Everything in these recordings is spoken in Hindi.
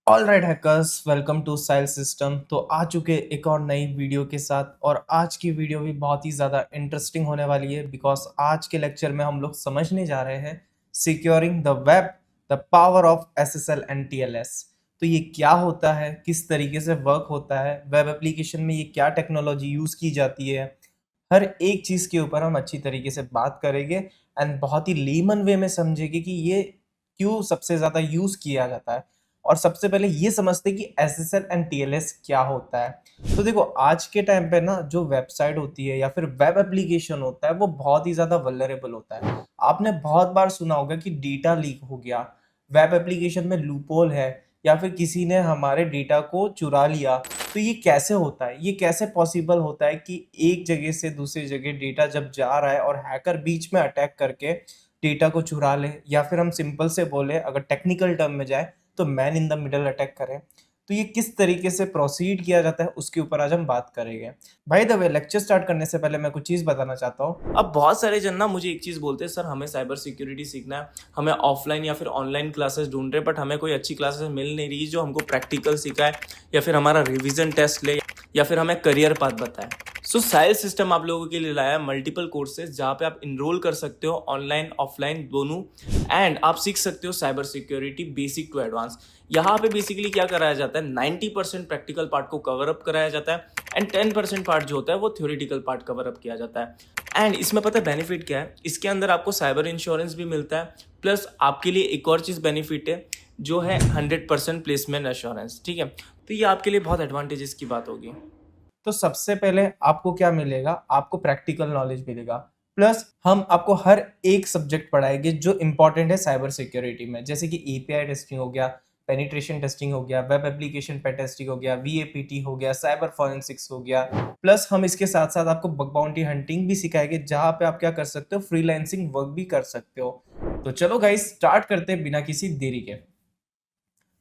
All right hackers, welcome to साइल सिस्टम। तो आ चुके एक और नई वीडियो के साथ। और आज की वीडियो भी बहुत ही ज़्यादा इंटरेस्टिंग होने वाली है बिकॉज आज के लेक्चर में हम लोग समझने जा रहे हैं securing the web, the power of SSL and TLS. तो ये क्या होता है, किस तरीके से वर्क होता है, वेब एप्लीकेशन में ये क्या टेक्नोलॉजी यूज़ की जाती है, हर एक चीज़ के ऊपर हम अच्छी तरीके से बात करेंगे एंड बहुत ही लीमन वे में समझेंगे कि ये क्यों सबसे ज़्यादा यूज़ किया जाता है। और सबसे पहले ये समझते हैं कि एसएसएल एंड टीएलएस क्या होता है। तो देखो, आज के टाइम पे ना जो वेबसाइट होती है या फिर वेब एप्लीकेशन होता है वो बहुत ही ज़्यादा वल्नरेबल होता है। आपने बहुत बार सुना होगा कि डेटा लीक हो गया, वेब एप्लीकेशन में लूपहोल है, या फिर किसी ने हमारे डेटा को चुरा लिया। तो ये कैसे होता है, ये कैसे पॉसिबल होता है कि एक जगह से दूसरी जगह डेटा जब जा रहा है और हैकर बीच में अटैक करके डेटा को चुरा ले, या फिर हम सिंपल से बोले अगर टेक्निकल टर्म में जाए तो man in the middle attack करें। तो ये किस तरीके से प्रोसीड किया जाता है उसके ऊपर आज हम बात करेंगे। भाई द वे, लेक्चर स्टार्ट करने से पहले मैं कुछ चीज़ बताना चाहता हूँ। अब बहुत सारे जन ना मुझे एक चीज़ बोलते हैं, सर हमें साइबर सिक्योरिटी सीखना है, हमें ऑफलाइन या फिर ऑनलाइन क्लासेस ढूंढ रहे हैं, बट हमें कोई अच्छी क्लासेस मिल नहीं रही जो हमको प्रैक्टिकल सिखाए या फिर हमारा रिवीजन टेस्ट ले या फिर हमें करियर पाथ बताए। सो साइल सिस्टम आप लोगों के लिए लाया मल्टीपल कोर्सेज जहाँ पे आप इनरोल कर सकते हो ऑनलाइन ऑफलाइन दोनों, एंड आप सीख सकते हो cyber security basic to advance. यहाँ पे बेसिकली क्या कराया जाता है, 90% प्रैक्टिकल पार्ट को कवर अप कराया जाता है एंड 10% पार्ट जो होता है वो थ्योरेटिकल पार्ट कवर अप किया जाता है। एंड इसमें पता है बेनिफिट क्या है, इसके अंदर आपको साइबर इंश्योरेंस भी मिलता है, प्लस आपके लिए एक और चीज़ बेनिफिट है जो है 100% प्लेसमेंट एश्योरेंस। ठीक है, तो ये आपके लिए बहुत एडवांटेजेस की बात होगी। तो सबसे पहले आपको क्या मिलेगा, आपको प्रैक्टिकल नॉलेज मिलेगा, प्लस हम आपको हर एक सब्जेक्ट पढ़ाएंगे जो इंपॉर्टेंट है साइबर सिक्योरिटी में, जैसे कि एपीआई टेस्टिंग हो गया, पेनिट्रेशन टेस्टिंग हो गया, वेब एप्लीकेशन पे टेस्टिंग हो गया, वीएपीटी हो गया, साइबर फॉरेंसिक्स हो गया। प्लस हम इसके साथ साथ आपको बग बाउंटी हंटिंग भी सिखाएंगे जहां पे आप क्या कर सकते हो, फ्रीलांसिंग वर्क भी कर सकते हो। तो चलो गाइस, स्टार्ट करते हैं बिना किसी देरी के।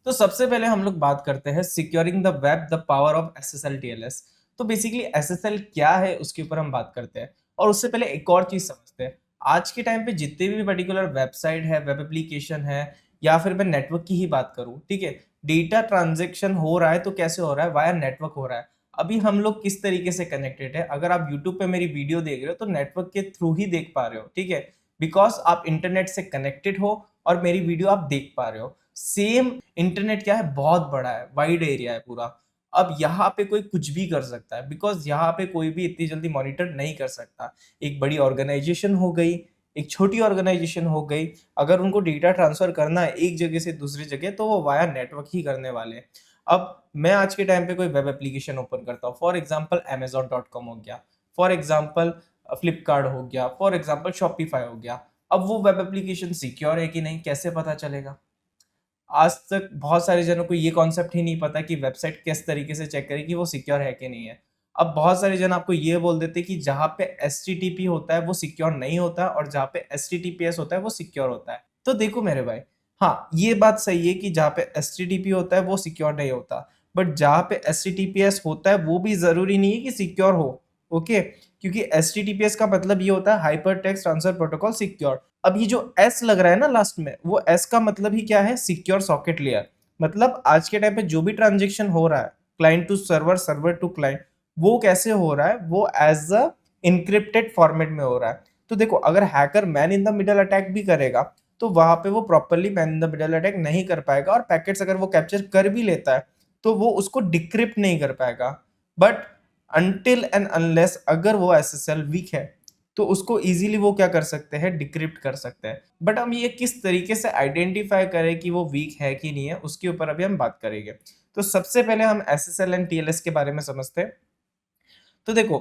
तो सबसे पहले हम लोग बात करते हैं securing the web, the power of SSL TLS. तो बेसिकली एसएसएल क्या है उसके ऊपर हम बात करते हैं। और उससे पहले एक और चीज समझते हैं। आज के टाइम पे जितने भी पर्टिकुलर वेबसाइट है, वेब एप्लीकेशन है, या फिर मैं नेटवर्क की ही बात करूं, ठीक है, डेटा ट्रांजेक्शन हो रहा है तो कैसे हो रहा है, वाया नेटवर्क हो रहा है। अभी हम लोग किस तरीके से कनेक्टेड है, अगर आप यूट्यूब पे मेरी वीडियो देख रहे हो तो नेटवर्क के थ्रू ही देख पा रहे हो, ठीक है, बिकॉज आप इंटरनेट से कनेक्टेड हो और मेरी वीडियो आप देख पा रहे हो। सेम इंटरनेट क्या है, बहुत बड़ा है, वाइड एरिया है पूरा। अब यहाँ पे कोई कुछ भी कर सकता है बिकॉज यहाँ पे कोई भी इतनी जल्दी मॉनिटर नहीं कर सकता। एक बड़ी ऑर्गेनाइजेशन हो गई, एक छोटी ऑर्गेनाइजेशन हो गई, अगर उनको डेटा ट्रांसफर करना है एक जगह से दूसरी जगह तो वो वाया नेटवर्क ही करने वाले हैं। अब मैं आज के टाइम पे कोई वेब एप्लीकेशन ओपन करता हूँ, फॉर एग्जाम्पल Amazon.com हो गया, फॉर एग्जाम्पल फ्लिपकार्ट हो गया, फॉर एग्जाम्पल शॉपिफाई हो गया। अब वो वेब एप्लीकेशन सिक्योर है कि नहीं कैसे पता चलेगा? आज तक बहुत सारे जनों को ये कॉन्सेप्ट ही नहीं पता कि वेबसाइट किस तरीके से चेक करें कि वो सिक्योर है कि नहीं है। अब बहुत सारे जन आपको ये बोल देते हैं कि जहाँ पे एचटीटीपी होता है वो सिक्योर नहीं होता और जहाँ पे एचटीटीपीएस होता है वो सिक्योर होता है। तो देखो मेरे भाई, हाँ ये बात सही है कि जहाँ पे एचटीटीपी होता है वो सिक्योर नहीं होता, बट जहाँ पे एचटीटीपीएस होता है वो भी जरूरी नहीं है कि सिक्योर हो। ओके, क्योंकि एचटीटीपीएस का मतलब ये होता है hyper text transfer protocol secure. अब ये जो एस लग रहा है ना लास्ट में, वो एस का मतलब ही क्या है, सिक्योर सॉकेट लेयर। मतलब आज के टाइम पे जो भी ट्रांजेक्शन हो रहा है client to server, server to client, वो कैसे हो रहा है, वो एज अ इनक्रिप्टेड फॉर्मेट में हो रहा है। तो देखो, अगर hacker man in the middle attack भी करेगा तो वहां पे वो properly man in the middle attack नहीं कर पाएगा, और पैकेट्स अगर वो कैप्चर कर भी लेता है तो वो उसको डिक्रिप्ट नहीं कर पाएगा। बट अनटिल एंड अनलेस अगर वो एसएसएल वीक है तो उसको इजीली वो क्या कर सकते हैं, डिक्रिप्ट कर सकते हैं। बट हम ये किस तरीके से आइडेंटिफाई करें कि वो वीक है कि नहीं है, उसके ऊपर अभी हम बात करेंगे। तो सबसे पहले हम एसएसएल एंड टीएलएस के बारे में समझते हैं। तो देखो,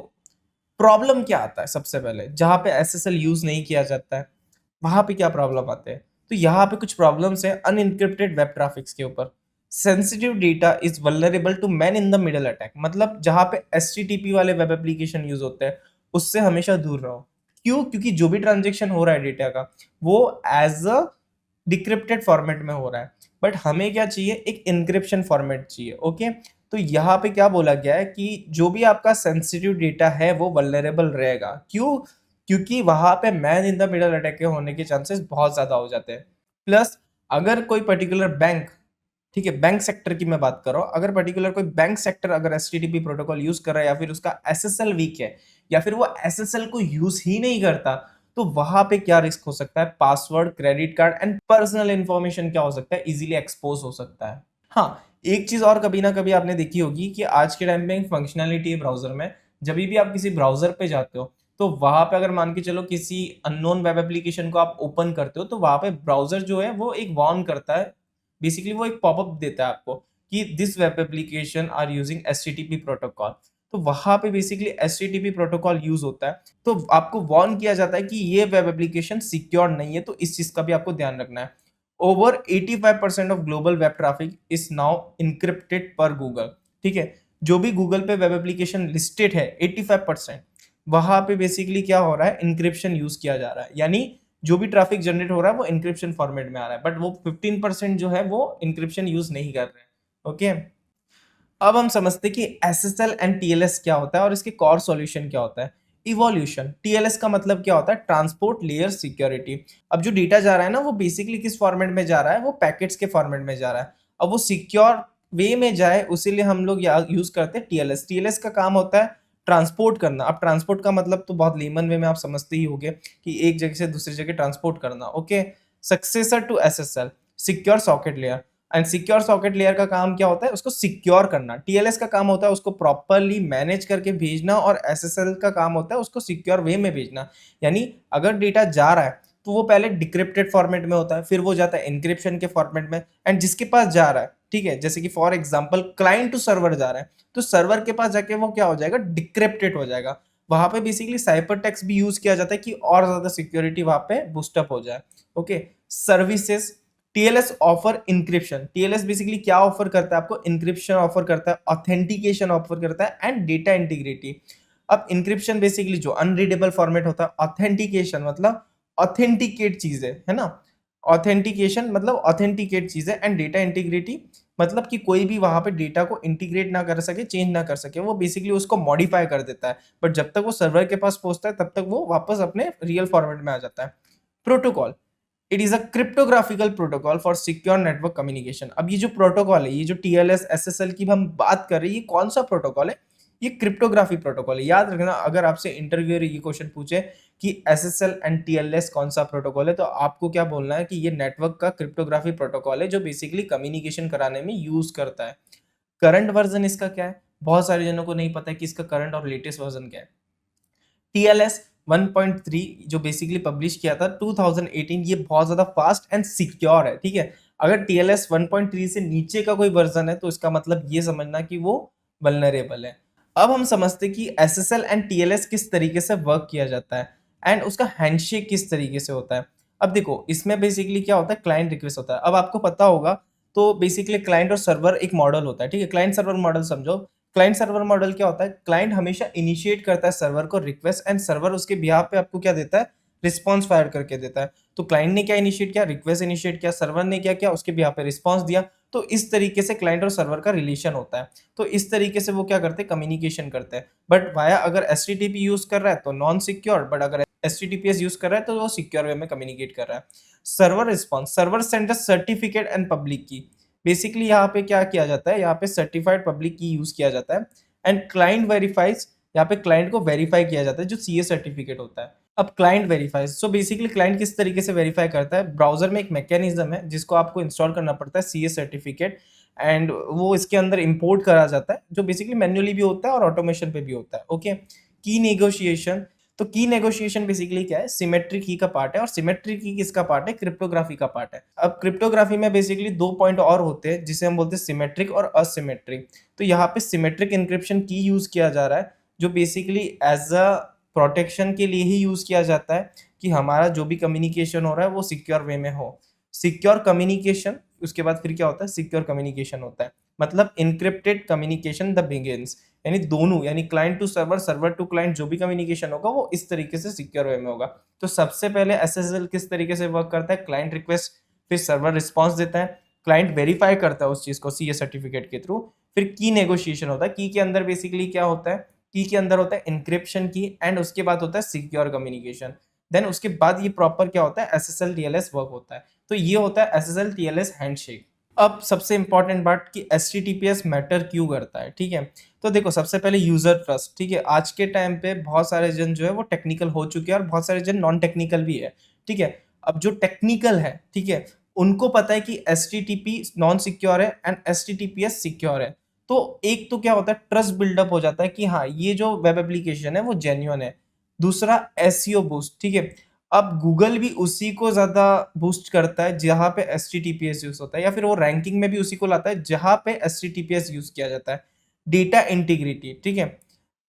प्रॉब्लम क्या आता है, सबसे पहले जहां पे एसएसएल यूज नहीं किया जाता है वहां पे क्या प्रॉब्लम आते हैं। तो यहाँ पे कुछ प्रॉब्लम्स है अनइनक्रिप्टेड वेब ट्रैफिक्स के ऊपर। Sensitive data is vulnerable to man in the middle attack, मतलब जहां पे एचटीटीपी वाले वेब एप्लीकेशन यूज होते हैं उससे हमेशा दूर रहो। क्यों? क्योंकि जो भी ट्रांजेक्शन हो रहा है डेटा का वो एज अ डिक्रिप्टेड फॉर्मेट में हो रहा है, बट हमें क्या चाहिए, एक इनक्रिप्शन फॉर्मेट चाहिए। ओके, तो यहाँ पे क्या बोला गया है कि जो भी आपका सेंसिटिव डेटा है वो वल्नरेबल रहेगा। क्यों? क्योंकि वहां पे man in the middle attack के होने के चांसेस बहुत ज्यादा हो जाते हैं। प्लस अगर कोई पर्टिकुलर बैंक ठीक है, बैंक सेक्टर की मैं बात कर रहा हूँ। अगर पर्टिकुलर कोई बैंक सेक्टर अगर एचटीटीपी प्रोटोकॉल यूज कर रहा है या फिर उसका एसएसएल वीक है या फिर वो एसएसएल को यूज ही नहीं करता, तो वहां पे क्या रिस्क हो सकता है? Password, credit card and personal information क्या हो सकता है? इजीली एक्सपोज हो सकता है। हाँ, एक चीज और कभी ना कभी आपने देखी होगी कि आज के टाइम पे एक फंक्शनैलिटी है ब्राउजर में, जब भी आप किसी ब्राउजर पे जाते हो तो वहां पे अगर मान के चलो किसी अननोन वेब एप्लीकेशन को आप ओपन करते हो, तो वहां पे ब्राउजर जो है वो एक वार्न करता है, बेसिकली वो एक पॉपअप देता है आपको कि this web application are using HTTP protocol. तो वहां पे बेसिकली एचटीटीपी प्रोटोकॉल यूज होता है, तो आपको वार्न किया जाता है कि ये वेब एप्लीकेशन सिक्योर नहीं है, तो इस चीज का भी आपको ध्यान रखना है। Over 85% of global web traffic is now encrypted पर गूगल। ठीक है, जो भी गूगल पे वेब एप्लीकेशन लिस्टेड है 85%, वहां पे बेसिकली क्या हो रहा है? इंक्रिप्शन यूज किया जा रहा है, यानी जो भी ट्रैफिक जनरेट हो रहा है वो इंक्रिप्शन फॉर्मेट में आ रहा है, बट वो 15% जो है वो इंक्रिप्शन यूज नहीं कर रहे हैं। ओके, अब हम समझते हैं कि एसएसएल एंड टीएलएस क्या होता है और इसके कोर सॉल्यूशन क्या होता है। इवोल्यूशन, टीएलएस का मतलब क्या होता है? Transport layer security. अब जो डेटा जा रहा है ना वो बेसिकली किस फॉर्मेट में जा रहा है? वो पैकेट्स के फॉर्मेट में जा रहा है। अब वो सिक्योर वे में जाए उसीलिए हम लोग यूज करते हैं टीएलएस। टीएलएस का काम होता है ट्रांसपोर्ट करना। अब ट्रांसपोर्ट का मतलब तो बहुत लेमन वे में आप समझते ही होंगे कि एक जगह से दूसरी जगह ट्रांसपोर्ट करना। Okay, successor to SSL, secure socket layer. And secure socket layer का काम क्या होता है? उसको सिक्योर करना। टीएलएस का काम होता है उसको प्रॉपरली मैनेज करके भेजना, और एसएसएल का काम होता है उसको सिक्योर वे में भेजना। यानी अगर डेटा जा रहा है तो वो पहले डिक्रिप्टेड फॉर्मेट में होता है, फिर वो जाता है एन्क्रिप्शन के फॉर्मेट में, एंड जिसके पास जा रहा है, ठीक है, जैसे कि for example client to server जा रहा है, तो सर्वर के पास जाके वो क्या हो जाएगा? डिक्रिप्टेड हो जाएगा। वहां पे बेसिकली साइपर टेक्स्ट भी यूज किया जाता है कि और ज्यादा सिक्योरिटी वहां पे बूस्टअप हो जाए। Okay, services, TLS offer encryption. TLS basically क्या ऑफर करता है आपको? इंक्रिप्शन ऑफर करता है, ऑथेंटिकेशन ऑफर करता है एंड डेटा इंटीग्रिटी। अब इंक्रिप्शन बेसिकली जो अनरीडेबल फॉर्मेट होता है, ऑथेंटिकेशन मतलब ऑथेंटिकेट चीज है ना, ऑथेंटिकेशन मतलब ऑथेंटिकेट चीज है, एंड डेटा इंटीग्रिटी मतलब कि कोई भी वहां पे डेटा को इंटीग्रेट ना कर सके, चेंज ना कर सके, वो बेसिकली उसको मॉडिफाई कर देता है, बट जब तक वो सर्वर के पास पहुंचता है तब तक वो वापस अपने रियल फॉर्मेट में आ जाता है। Protocol, it is a cryptographical protocol for secure network communication. अब ये जो प्रोटोकॉल है, ये जो टीएलएस एसएसएल की हम बात कर रहे हैं, ये कौन सा प्रोटोकॉल है? ये क्रिप्टोग्राफी प्रोटोकॉल है। याद रखना, अगर आपसे इंटरव्यू ये क्वेश्चन पूछे कि एसएसएल एंड टीएलएस कौन सा प्रोटोकॉल है, तो आपको क्या बोलना है कि ये नेटवर्क का क्रिप्टोग्राफी प्रोटोकॉल है जो बेसिकली कम्युनिकेशन कराने में यूज करता है। करंट वर्जन इसका क्या है? बहुत सारे जनों को नहीं पता है कि इसका करंट और लेटेस्ट वर्जन क्या है। टीएलएस 1.3 जो बेसिकली पब्लिश किया था 2018, ये बहुत ज्यादा फास्ट एंड सिक्योर है। ठीक है, अगर टीएलएस 1.3 से नीचे का कोई वर्जन है तो इसका मतलब ये समझना कि वो वल्नरेबल है। अब हम समझते हैं कि एसएसएल एंड टीएलएस किस तरीके से वर्क किया जाता है एंड उसका हैंडशेक किस तरीके से होता है। अब देखो, इसमें बेसिकली क्या होता है? क्लाइंट रिक्वेस्ट होता है। अब आपको पता होगा, तो बेसिकली क्लाइंट और सर्वर एक मॉडल होता है। ठीक है, क्लाइंट सर्वर मॉडल समझो। क्लाइंट सर्वर मॉडल क्या होता है? क्लाइंट हमेशा इनिशिएट करता है सर्वर को रिक्वेस्ट, एंड सर्वर उसके बिहाफ पे आपको क्या देता है? रिस्पॉन्स फायर करके देता है। तो क्लाइंट ने क्या इनिशिएट किया? रिक्वेस्ट इनिशिएट किया। सर्वर ने क्या किया? उसके बिहाफ पे रिस्पॉन्स दिया। तो इस तरीके से क्लाइंट और सर्वर का रिलेशन होता है। तो इस तरीके से वो क्या करते हैं? कम्युनिकेशन करते हैं। बट वाया अगर एचटीटीपी यूज कर रहा है तो नॉन सिक्योर, बट अगर एचटीटीपीएस यूज कर रहा है तो वो सिक्योर वे में कम्युनिकेट कर रहा है। Server response, server send certificate and public की। बेसिकली यहाँ पे क्या किया जाता है? यहाँ पे सर्टिफाइड पब्लिक की यूज किया जाता है, एंड क्लाइंट वेरीफाइज, यहाँ पे क्लाइंट को वेरीफाई किया जाता है जो सीए सर्टिफिकेट होता है। अब client verifies, so basically client किस तरीके से वेरीफाई करता है? ब्राउजर में एक मैकेनिज्म है जिसको आपको इंस्टॉल करना पड़ता है, सीए सर्टिफिकेट, एंड वो इसके अंदर इंपोर्ट करा जाता है, जो बेसिकली मैन्युअली भी होता है और ऑटोमेशन पे भी होता है। ओके, की नेगोशिएशन, तो की नेगोशिएशन बेसिकली क्या है? सिमेट्री की का पार्ट है, और सिमेट्री की किसका पार्ट है? क्रिप्टोग्राफी का पार्ट है। अब क्रिप्टोग्राफी में बेसिकली दो पॉइंट और होते हैं जिसे हम बोलते हैं सिमेट्रिक और असिमेट्रिक। तो यहाँ पे सिमेट्रिक इंक्रिप्शन की यूज किया जा रहा है, जो बेसिकली एज अ प्रोटेक्शन के लिए ही यूज किया जाता है कि हमारा जो भी कम्युनिकेशन हो रहा है वो सिक्योर वे में हो। सिक्योर कम्युनिकेशन, उसके बाद फिर क्या होता है? सिक्योर कम्युनिकेशन होता है, मतलब इनक्रिप्टेड कम्युनिकेशन द बिगिंस, यानी दोनों, यानी client to server, server to client, जो भी कम्युनिकेशन होगा वो इस तरीके से सिक्योर वे में होगा। तो सबसे पहले एसएसएल किस तरीके से वर्क करता है? क्लाइंट रिक्वेस्ट, फिर सर्वर रिस्पॉन्स देता है, क्लाइंट वेरीफाई करता है उस चीज को सीए सर्टिफिकेट के थ्रू, फिर की नेगोशिएशन होता है। की के अंदर बेसिकली क्या होता है? की के अंदर होता है इंक्रिप्शन की, एंड उसके बाद होता है सिक्योर कम्युनिकेशन। देन उसके बाद ये प्रॉपर क्या होता है? एसएसएल टीएलएस वर्क होता है। तो ये होता है एसएसएल टीएलएस हैंडशेक। अब सबसे इंपॉर्टेंट बात कि HTTPS मैटर क्यों करता है, ठीक है। तो देखो सबसे पहले यूजर ट्रस्ट, ठीक है। आज के टाइम पे बहुत सारे जन जो है वो टेक्निकल हो चुके हैं और बहुत सारे जन नॉन टेक्निकल भी है, ठीक है। अब जो टेक्निकल है, ठीक है, उनको पता है कि HTTP नॉन सिक्योर है एंड HTTPS सिक्योर है। तो एक तो क्या होता है, ट्रस्ट बिल्डअप हो जाता है कि हाँ ये जो वेब एप्लीकेशन है वो जेन्युइन है। दूसरा SEO बूस्ट, ठीक है। अब गूगल भी उसी को ज़्यादा बूस्ट करता है जहाँ पे HTTPS यूज़ होता है, या फिर वो रैंकिंग में भी उसी को लाता है जहाँ पे HTTPS यूज़ किया जाता है। डेटा इंटीग्रिटी, ठीक है।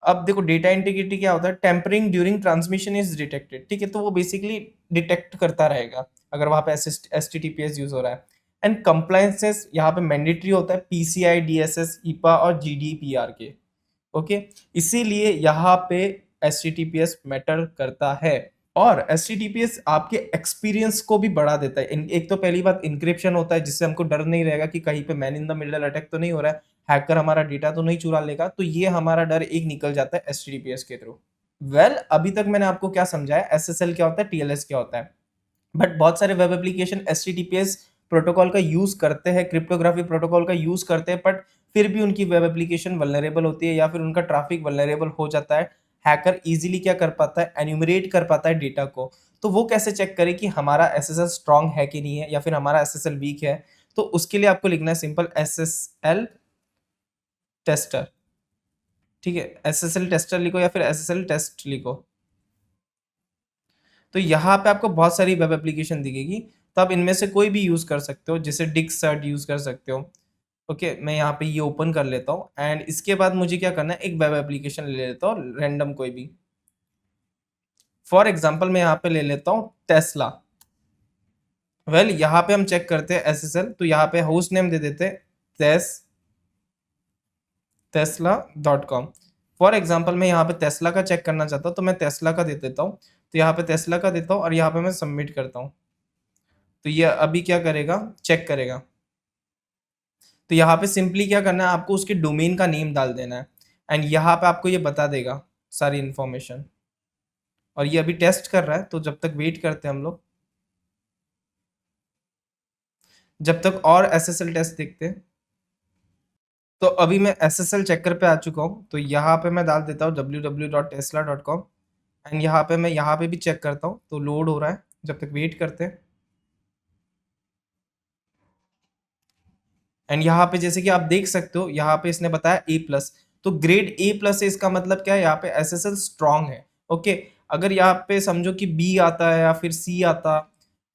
अब देखो डेटा इंटीग्रिटी क्या होता है, tampering during transmission is detected, ठीक है। तो वो बेसिकली डिटेक्ट करता रहेगा अगर वहाँ पे HTTPS यूज़ हो रहा है। एंड कंप्लायंसेस यहाँ पे मैंडेटरी होता है PCI DSS IPA और GDPR के, ओके। इसीलिए यहाँ पे HTTPS मैटर करता है। और HTTPS आपके एक्सपीरियंस को भी बढ़ा देता है। एक तो पहली बात इंक्रिप्शन होता है जिससे हमको डर नहीं रहेगा कि कहीं पे man in the middle attack तो नहीं हो रहा है, हैकर हमारा डेटा तो नहीं चुरा लेगा, तो ये हमारा डर एक निकल जाता है HTTPS के थ्रू। अभी तक मैंने आपको क्या समझाया, SSL क्या होता है, TLS क्या होता है। बट बहुत सारे वेब एप्लीकेशन HTTPS प्रोटोकॉल का यूज करते हैं, क्रिप्टोग्राफी प्रोटोकॉल का यूज करते हैं, बट फिर भी उनकी वेब एप्लीकेशन वल्नरेबल होती है या फिर उनका ट्रैफिक वल्नरेबल हो जाता है। हैकर इजीली क्या कर पाता है, एन्यूमरेट कर पाता है डेटा को। तो वो कैसे चेक करे कि हमारा SSL स्ट्रांग है कि नहीं है या फिर हमारा SSL वीक है। तो उसके लिए आपको लिखना है सिंपल SSL टेस्टर, ठीक है। SSL टेस्टर लिखो या फिर SSL टेस्ट लिखो। तो यहाँ पे आपको बहुत सारी वेब एप्लीकेशन दिखेगी, तो आप इनमें से कोई भी यूज़ कर सकते हो, जैसे डिक्सर्ट यूज़ कर सकते हो। ओके, मैं यहाँ पे ये ओपन कर लेता हूँ एंड इसके बाद मुझे क्या करना है, एक वेब एप्लीकेशन ले लेता हूँ रैंडम कोई भी। फॉर एग्जांपल मैं यहाँ पे ले लेता हूँ टेस्ला। यहाँ पे हम चेक करते हैं SSL, तो यहाँ पे होस्ट नेम दे देते हैं tesla.com। फॉर एग्जांपल मैं यहाँ पे टेस्ला का चेक करना चाहता हूँ, तो मैं टेस्ला का दे देता हूँ। तो यहाँ पे टेस्ला का देता हूँ और यहाँ पे मैं सबमिट करता हूँ। तो ये अभी क्या करेगा, चेक करेगा। तो यहाँ पे सिंपली क्या करना है, आपको उसके डोमेन का नेम डाल देना है एंड यहाँ पे आपको ये बता देगा सारी इन्फॉर्मेशन। और ये अभी टेस्ट कर रहा है, तो जब तक वेट करते हैं हम लोग, जब तक और SSL टेस्ट देखते हैं। तो अभी मैं SSL चेकर पे आ चुका हूँ, तो यहाँ पे मैं डाल देता हूँ www.tesla.com एंड यहाँ पे मैं यहाँ पे भी चेक करता हूँ, तो लोड हो रहा है, जब तक वेट करते हैं। एंड यहाँ पे जैसे कि आप देख सकते हो, यहाँ पे इसने बताया A+, तो ग्रेड A+ है, इसका मतलब क्या है, यहाँ पे SSL स्ट्रांग है, ओके। अगर यहाँ पे समझो कि B आता है या फिर C आता,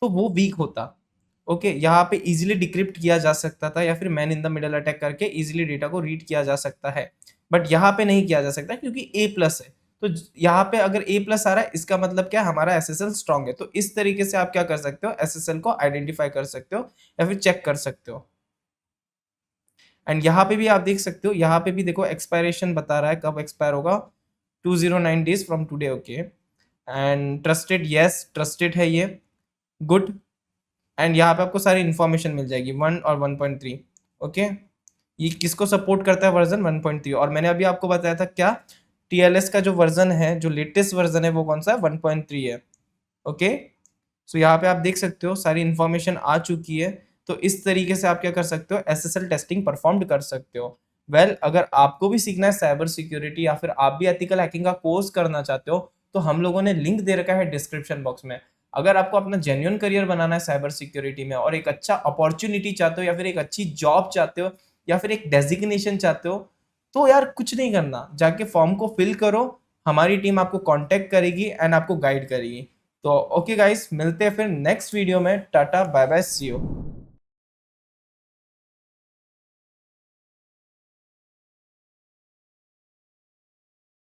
तो वो वीक होता, ओके। यहाँ पे इजीली डिक्रिप्ट किया जा सकता था या फिर man in the middle attack करके इजीली डेटा को रीड किया जा सकता है, बट यहाँ पे नहीं किया जा सकता क्योंकि A+ है। तो यहाँ पे अगर A+ आ रहा है, इसका मतलब क्या है, हमारा SSL स्ट्रांग है। तो इस तरीके से आप क्या कर सकते हो, SSL को आइडेंटिफाई कर सकते हो या फिर चेक कर सकते हो। एंड यहाँ पे भी आप देख सकते हो, यहाँ पे भी देखो एक्सपायरेशन बता रहा है, कब एक्सपायर होगा, 209 days from today, okay. And trusted, yes trusted है ये, गुड। एंड यहाँ पे आपको सारी इन्फॉर्मेशन मिल जाएगी 1 और 1.3, ओके। ये किसको सपोर्ट करता है, वर्जन 1.3। और मैंने अभी आपको बताया था क्या, TLS का जो वर्जन है, जो लेटेस्ट वर्जन है, वो कौन सा है, 1.3 है, ओके। सो यहाँ पे आप देख सकते हो सारी इन्फॉर्मेशन आ चुकी है। तो इस तरीके से आप क्या कर सकते हो, SSL टेस्टिंग परफॉर्म कर सकते हो। अगर आपको भी सीखना है साइबर सिक्योरिटी या फिर आप भी एथिकल हैकिंग का कोर्स करना चाहते हो, तो हम लोगों ने लिंक दे रखा है डिस्क्रिप्शन बॉक्स में। अगर आपको अपना जेन्युइन करियर बनाना है साइबर सिक्योरिटी में और एक अच्छा अपॉर्चुनिटी चाहते हो या फिर एक अच्छी जॉब चाहते हो या फिर एक डेजिग्नेशन चाहते हो, तो यार कुछ नहीं करना, जाके फॉर्म को फिल करो, हमारी टीम आपको कांटेक्ट करेगी एंड आपको गाइड करेगी। तो ओके गाइस, मिलते हैं फिर नेक्स्ट वीडियो में। Tata bye bye, see you.